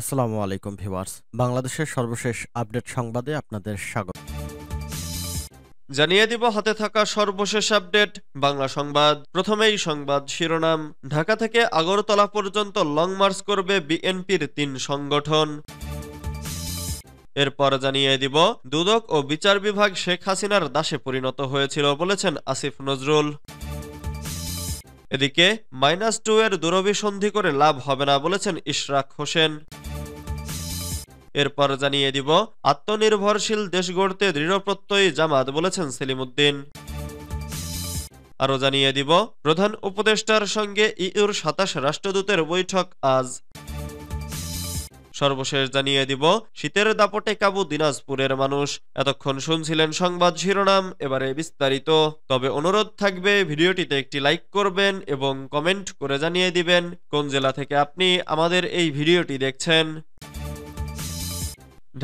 আসসালামু আলাইকুম ভিউয়ার্স। বাংলাদেশের সর্বশেষ আপডেট সংবাদে আপনাদের স্বাগত। জানিয়ে দিব হাতে থাকা সর্বশেষ আপডেট বাংলা সংবাদ। প্রথমেই সংবাদ শিরোনাম। ঢাকা থেকে আগরতলা পর্যন্ত লং মার্চ করবে বিএনপির ৩ সংগঠন। এরপর জানিয়ে দিব দুদক ও বিচার বিভাগ শেখ হাসিনার দাসে পরিণত হয়েছিল বলেছেন আসিফ নজরুল। এদিকে -2 এর দূরভিসন্ধি করে লাভ হবে না বলেছেন ইশরাক হোসেন। এরপর জানিয়ে দিব আত্মনির্ভরশীল দেশ গড়তে দৃঢ়প্রত্যয়ী জামাত বলেছেন সেলিম উদ্দিন। আরও জানিয়ে দিব প্রধান উপদেষ্টার সঙ্গে ইউর ২৭ রাষ্ট্রদূতের বৈঠক আজ। সর্বশেষ জানিয়ে দিব শীতের দাপটে কাবু দিনাজপুরের মানুষ। এতক্ষণ শুনছিলেন সংবাদ শিরোনাম, এবারে বিস্তারিত। তবে অনুরোধ থাকবে ভিডিওটিতে একটি লাইক করবেন এবং কমেন্ট করে জানিয়ে দিবেন কোন জেলা থেকে আপনি আমাদের এই ভিডিওটি দেখছেন।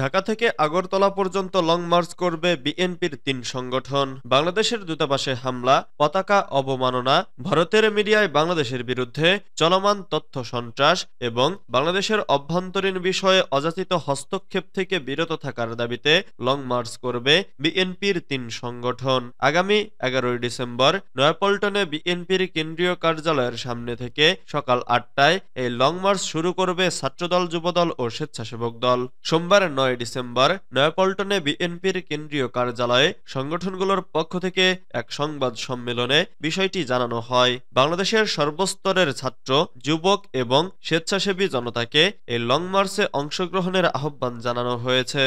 ঢাকা থেকে আগরতলা পর্যন্ত লং মার্চ করবে বিএনপির ৩ সংগঠন। বাংলাদেশের দূতাবাসে হামলা, পতাকা অবমাননা, ভারতের মিডিয়ায় বাংলাদেশের বিরুদ্ধে চলমান তথ্য সন্ত্রাস এবং বাংলাদেশের অভ্যন্তরীণ বিষয়ে অযাচিত হস্তক্ষেপ থেকে বিরত থাকার দাবিতে লং মার্চ করবে বিএনপির ৩ সংগঠন। আগামী ১১ ডিসেম্বর নয়াপল্টনে বিএনপির কেন্দ্রীয় কার্যালয়ের সামনে থেকে সকাল ৮টায় এই লং মার্চ শুরু করবে ছাত্রদল, যুবদল ও স্বেচ্ছাসেবক দল। সোমবার ৯ ডিসেম্বর নয়াপল্টনে বিএনপির কেন্দ্রীয় কার্যালয়ে সংগঠনগুলোর পক্ষ থেকে এক সংবাদ সম্মেলনে বিষয়টি জানানো হয়। বাংলাদেশের সর্বস্তরের ছাত্র, যুবক এবং স্বেচ্ছাসেবী জনতাকে এই লং মার্চে অংশগ্রহণের আহ্বান জানানো হয়েছে।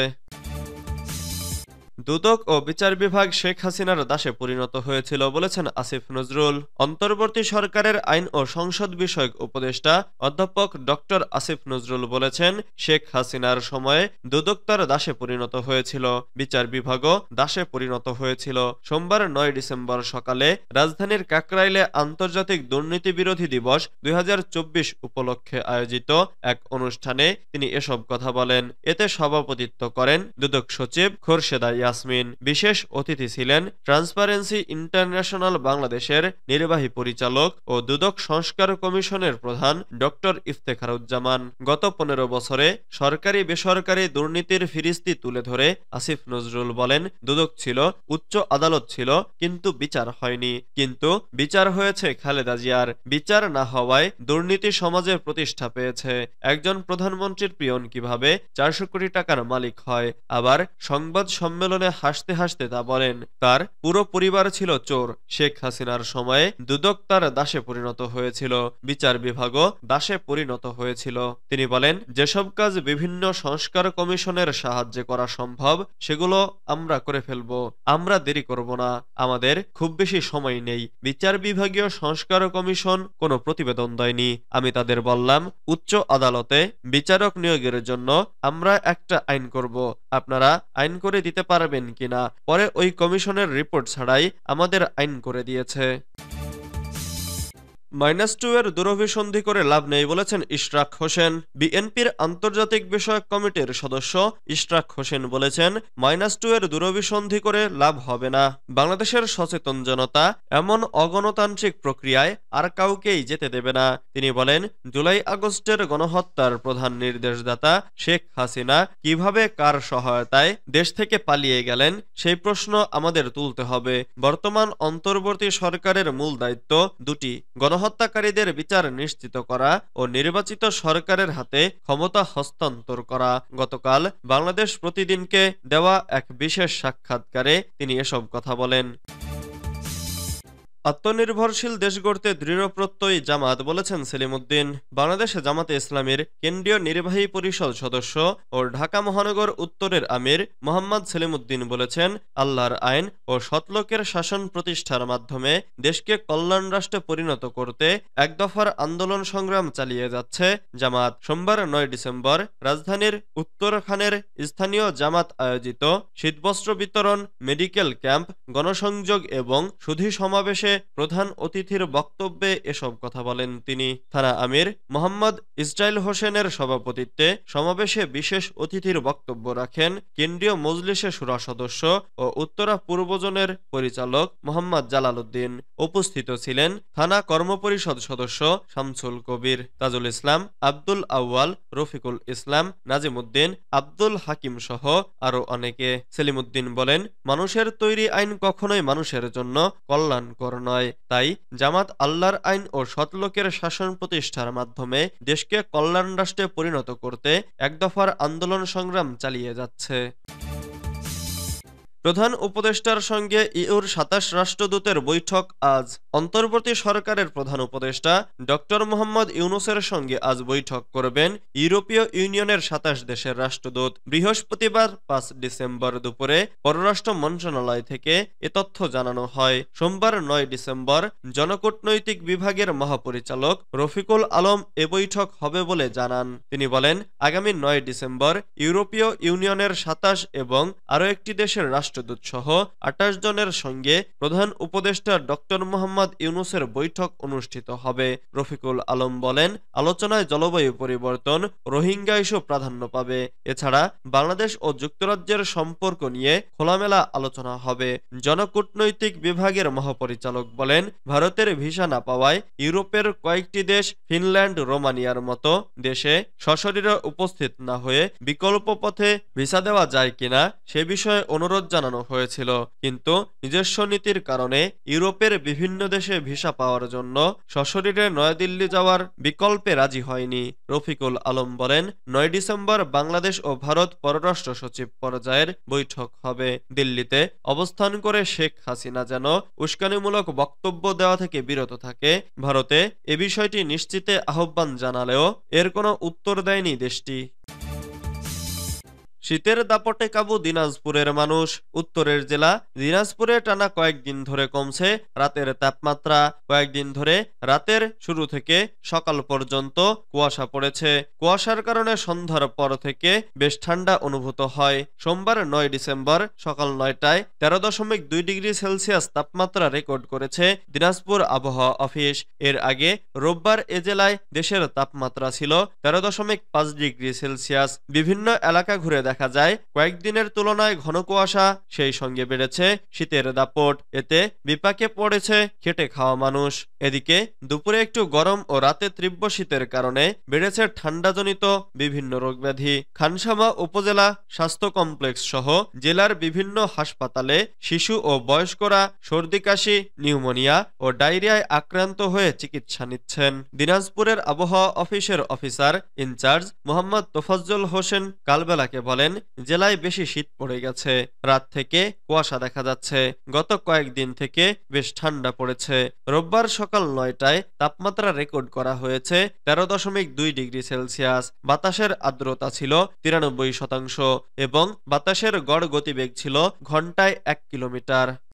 দুদক ও বিচার বিভাগ শেখ হাসিনার দাসে পরিণত হয়েছিল বলেছেন আসিফ নজরুল। অন্তর্বর্তী সরকারের আইন ও সংসদ বিষয়ক উপদেষ্টা অধ্যাপক ডক্টর আসিফ নজরুল বলেছেন, শেখ হাসিনার সময়ে দুদক তার দাসে পরিণত হয়েছিল, বিচার বিভাগও দাসে পরিণত হয়েছিল। সোমবার ৯ ডিসেম্বর সকালে রাজধানীর কাকরাইলে আন্তর্জাতিক দুর্নীতি বিরোধী দিবস ২০২৪ উপলক্ষে আয়োজিত এক অনুষ্ঠানে তিনি এসব কথা বলেন। এতে সভাপতিত্ব করেন দুদক সচিব খোরশেদা ইয়াসমিন। বিশেষ অতিথি ছিলেন ট্রান্সপারেন্সি ইন্টারন্যাশনাল বাংলাদেশের নির্বাহী পরিচালক ও দুদক সংস্কার কমিশনের প্রধান ডক্টর ইফতেখারুজ্জামান। গত ১৫ বছরে সরকারি বেসরকারি দুর্নীতির ফিরিস্তি তুলে ধরে আসিফ নজরুল বলেন, দুদক ছিল, উচ্চ আদালত ছিল, কিন্তু বিচার হয়নি। কিন্তু বিচার হয়েছে খালেদা জিয়ার। বিচার না হওয়ায় দুর্নীতি সমাজে প্রতিষ্ঠা পেয়েছে। একজন প্রধানমন্ত্রীর পিয়ন কিভাবে ৪০০ কোটি টাকার মালিক হয়, আবার সংবাদ সম্মেলনে হাসতে হাসতে তা বলেন। তার পুরো পরিবার ছিল চোর। শেখ হাসিনার সময়ে দুদক তার দাসে পরিণত হয়েছিল, বিচার বিভাগও দাসে পরিণত হয়েছিল। তিনি বলেন, যেসব কাজ বিভিন্ন সংস্কার কমিশনের সাহায্যে করা সম্ভব সেগুলো আমরা করে ফেলব। আমরা দেরি করব না, আমাদের খুব বেশি সময় নেই। বিচার বিভাগীয় সংস্কার কমিশন কোনো প্রতিবেদন দেয়নি। আমি তাদের বললাম, উচ্চ আদালতে বিচারক নিয়োগের জন্য আমরা একটা আইন করব, আপনারা আইন করে দিতে পারবেন কিনা। পরে ওই কমিশনের রিপোর্ট ছাড়াই আমাদের আইন করে দিয়েছে। -2 এর দূরভিসন্ধি করে লাভ নেই বলেছেন ইশরাক হোসেন। বিএনপির আন্তর্জাতিক বিষয়ক কমিটির সদস্য ইশরাক হোসেন বলেছেন, -2 এর দূরভিসন্ধি করে লাভ হবে না। বাংলাদেশের সচেতন জনতা এমন অগণতান্ত্রিক প্রক্রিয়ায় আর কাউকেই যেতে দেবে না। তিনি বলেন, জুলাই আগস্টের গণহত্যার প্রধান নির্দেশদাতা শেখ হাসিনা কিভাবে, কার সহায়তায় দেশ থেকে পালিয়ে গেলেন সেই প্রশ্ন আমাদের তুলতে হবে। বর্তমান অন্তর্বর্তী সরকারের মূল দায়িত্ব দুটি: গণহত্যাকারীদের বিচার নিশ্চিত করা ও নির্বাচিত সরকারের হাতে ক্ষমতা হস্তান্তর করা। গতকাল বাংলাদেশ প্রতিদিনকে দেওয়া এক বিশেষ সাক্ষাৎকারে তিনি এসব কথা বলেন। আত্মনির্ভরশীল দেশ গড়তে দৃঢ়প্রত্যয়ী জামাত বলেছেন সেলিম উদ্দিন। বাংলাদেশ জামাতে ইসলামীর কেন্দ্রীয় নির্বাহী পরিষদ সদস্য ও ঢাকা মহানগর উত্তরের আমির মোহাম্মদ সেলিম উদ্দিন বলেছেন, আল্লাহর আইন ও সৎলোকের শাসন প্রতিষ্ঠার মাধ্যমে দেশকে কল্যাণ রাষ্ট্রে পরিণত করতে এক দফার আন্দোলন সংগ্রাম চালিয়ে যাচ্ছে জামাত। সোমবার ৯ ডিসেম্বর রাজধানীর উত্তরখানের স্থানীয় জামাত আয়োজিত শীতবস্ত্র বিতরণ, মেডিকেল ক্যাম্প, গণসংযোগ এবং সুধী সমাবেশে সমাবেশে প্রধান অতিথির বক্তব্যে এসব কথা বলেন তিনি। থানা আমির মোহাম্মদ ইসরাইল হোসেনের সভাপতিত্বে সমাবেশে বিশেষ অতিথির বক্তব্য রাখেন কেন্দ্রীয় মজলিসে শুরা সদস্য ও উত্তরা পূর্ব জোনের পরিচালক মোহাম্মদ জালাল উদ্দিন। উপস্থিত ছিলেন থানা কর্মপরিষদ সদস্য শামসুল কবির, তাজুল ইসলাম, আব্দুল আউয়াল, রফিকুল ইসলাম, নাজিমুদ্দিন, আব্দুল হাকিম সহ আরো অনেকে। সেলিমুদ্দিন বলেন, মানুষের তৈরি আইন কখনোই মানুষের জন্য কল্যাণকর নয়। তাই জামাত আল্লাহর আইন ও সৎলোকের শাসন প্রতিষ্ঠার মাধ্যমে দেশকে কল্যাণ রাষ্ট্রে পরিণত করতে একদফার আন্দোলন সংগ্রাম চালিয়ে যাচ্ছে। প্রধান উপদেষ্টার সঙ্গে ইউর ২৭ রাষ্ট্রদূতের বৈঠক আজ। অন্তর্বর্তী সরকারের প্রধান উপদেষ্টা ডক্টর মোহাম্মদ ইউনূসের সঙ্গে আজ বৈঠক করবেন ইউরোপীয় ইউনিয়নের ২৭ দেশের রাষ্ট্রদূত। বৃহস্পতিবার ৫ ডিসেম্বর দুপুরে পররাষ্ট্র মন্ত্রণালয় থেকে এ তথ্য জানানো হয়। সোমবার ৯ ডিসেম্বর জনকূটনৈতিক বিভাগের মহাপরিচালক রফিকুল আলম এ বৈঠক হবে বলে জানান। তিনি বলেন, আগামী ৯ ডিসেম্বর ইউরোপীয় ইউনিয়নের ২৭ এবং আরও একটি দেশের রাষ্ট্রদূত সহ ২৮ জনের সঙ্গে প্রধান উপদেষ্টা ডক্টর মোহাম্মদ ইউনূসের বৈঠক অনুষ্ঠিত হবে। রফিকুল আলম বলেন, আলোচনায় জলবায়ু পরিবর্তন, রোহিঙ্গা ইস্যু প্রাধান্য পাবে। এছাড়া বাংলাদেশ ও যুক্তরাজ্যের সম্পর্ক নিয়ে খোলামেলা আলোচনা হবে। জনকূটনৈতিক বিভাগের মহাপরিচালক বলেন, ভারতের ভিসা না পাওয়ায় ইউরোপের কয়েকটি দেশ ফিনল্যান্ড, রোমানিয়ার মতো দেশে সশরীরে উপস্থিত না হয়ে বিকল্প পথে ভিসা দেওয়া যায় কিনা সে বিষয়ে অনুরোধ জানানো হয়েছিল, কিন্তু নিজস্ব নীতির কারণে ইউরোপের বিভিন্ন দেশে ভিসা পাওয়ার জন্য সশরীরে নয়াদিল্লি যাওয়ার বিকল্পে রাজি হয়নি। রফিকুল আলম বলেন, ৯ ডিসেম্বর বাংলাদেশ ও ভারত পররাষ্ট্র সচিব পর্যায়ের বৈঠক হবে। দিল্লিতে অবস্থান করে শেখ হাসিনা যেন উস্কানিমূলক বক্তব্য দেওয়া থেকে বিরত থাকে, ভারতে এ বিষয়টি নিশ্চিতে আহ্বান জানালেও এর কোনো উত্তর দেয়নি দেশটি। শীতের দাপটে কাবু দিনাজপুরের মানুষ। উত্তরের জেলা দিনাজপুরে টানা কয়েকদিন ধরে কমছে রাতের তাপমাত্রা। কয়েকদিন ধরে রাতের শুরু থেকে সকাল পর্যন্ত কুয়াশা পড়েছে। কুয়াশার কারণে সন্ধ্যার পর থেকে বেশ ঠান্ডা অনুভূত হয়। সোমবার ৯ ডিসেম্বর সকাল ৯টায় ১৩.২ ডিগ্রি সেলসিয়াস তাপমাত্রা রেকর্ড করেছে দিনাজপুর আবহাওয়া অফিস। এর আগে রোববার এ জেলায় দেশের তাপমাত্রা ছিল ১৩.৫ ডিগ্রি সেলসিয়াস। বিভিন্ন এলাকা ঘুরে দেখা যায় কয়েকদিনের তুলনায় ঘন কুয়াশা, সেই সঙ্গে বেড়েছে শীতের দাপট। এতে বিপাকে পড়েছে খেটে খাওয়া মানুষ। এদিকে দুপুরে একটু গরম ও রাতে তীব্র শীতের কারণে বেড়েছে ঠান্ডাজনিত বিভিন্ন রোগব্যাধি। খানসামা উপজেলা স্বাস্থ্য কমপ্লেক্স সহ জেলার বিভিন্ন হাসপাতালে শিশু ও বয়স্করা সর্দি, কাশি, নিউমোনিয়া ও ডায়রিয়ায় আক্রান্ত হয়ে চিকিৎসা নিচ্ছেন। দিনাজপুরের আবহাওয়া অফিসের অফিসার ইনচার্জ মোহাম্মদ তোফাজ্জল হোসেন কালবেলাকে বলেন, জেলায় বেশি শীত পড়ে গেছে, রাত থেকে কুয়াশা দেখা যাচ্ছে। গত কয়েকদিন থেকে বেশ ঠান্ডা পড়েছে। রোববার সকাল ৯টায় তাপমাত্রা রেকর্ড করা হয়েছে ১৩.২ ডিগ্রি সেলসিয়াস। বাতাসের আর্দ্রতা ছিল ৯৩% এবং বাতাসের গড় গতিবেগ ছিল ঘন্টায় ১ কিলোমিটার।